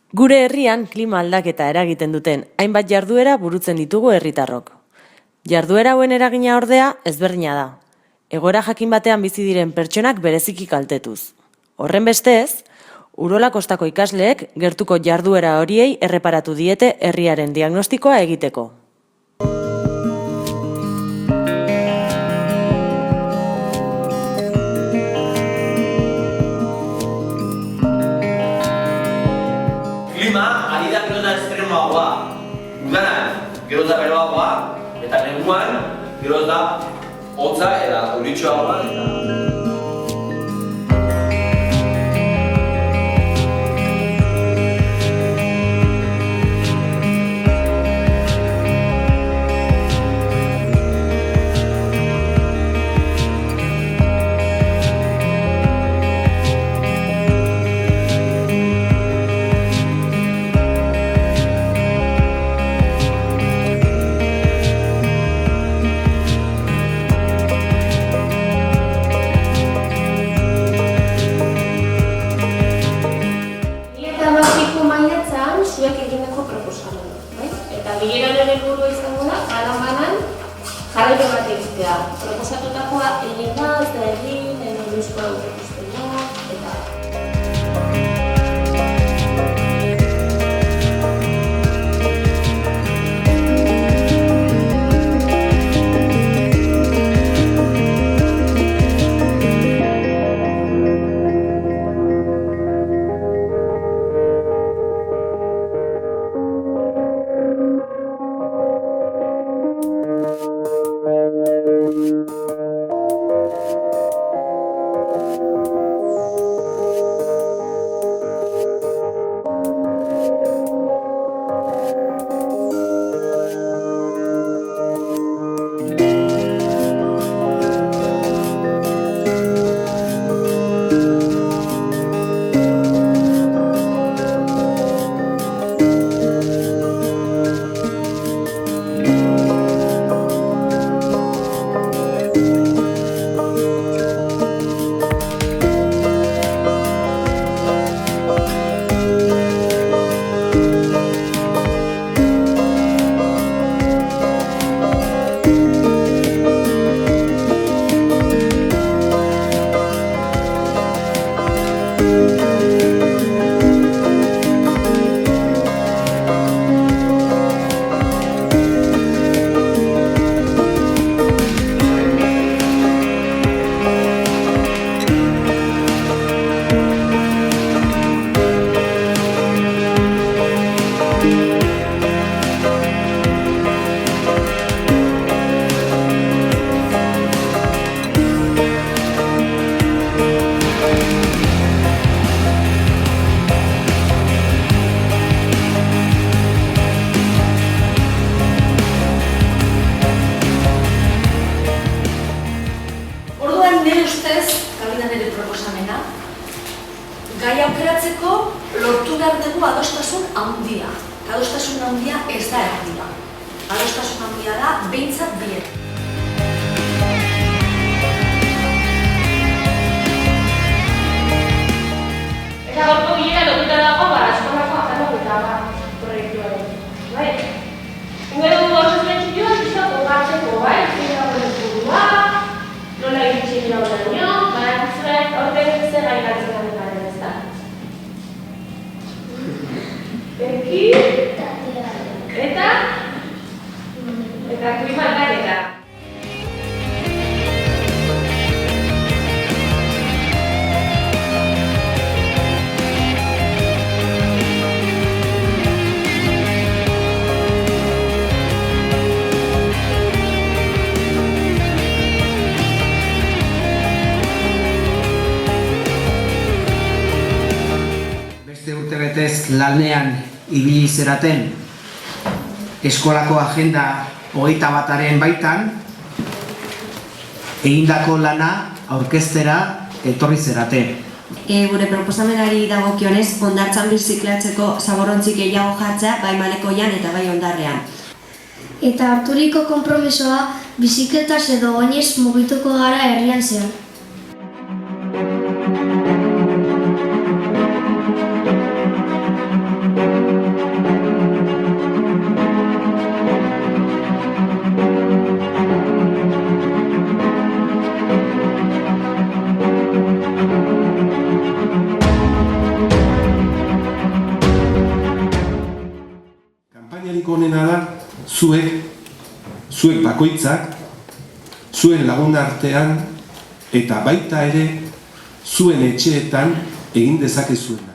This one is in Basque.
Gure herrian klima aldaketa eragiten duten hainbat jarduera burutzen ditugu herritarrok. Jarduera hauen eragina ordea ezberdina da. Egoera jakin batean bizi diren pertsonak bereziki kaltetuz. Horren bestez, Urola Kostako ikasleek gertuko jarduera horiei erreparatu diete herriaren diagnostikoa egiteko. Klima ari da gero da estremoagoa. Udaran gero da beroagoa eta neguan gero da hotza eta euritsuagoa eta bileraren helburua izango da, banan jarraitu bat egitea. Proposatutakoa egin da, ez da egin, noizko aurreikusten da, eta... Gai aukeratzeko lortu behar dugu adostasun handia. Adostasun handia ez da erdia. Adostasun handia da behintzat biek. Eta gorko bilera lotuta dago, eskolako akanogeita proiektuaren. Bai? Gero dugu oso zentxukioa, izan gogatzeko, bai? Zein dago helburua, nola iritsi dira horreino, badakizuek aurten zer gairatzen da. Eki eta klima aldaketa. Beste urtebetez lanean ibili zeraten eskolako agenda 21aren baitan egindako lana aurkeztera etorri zerate. Gure proposamenari dagokionez, hondartzan birziklatzeko zaborontzik gehiago jartzea bai Malekoian eta bai Hondarrean. Eta harturiko konpromisoa bizikletaz edo oinez mugituko gara herrian zehar. onena da zuek bakoitzak, zuen lagun artean eta baita ere zuen etxeetan egin dezakezuena.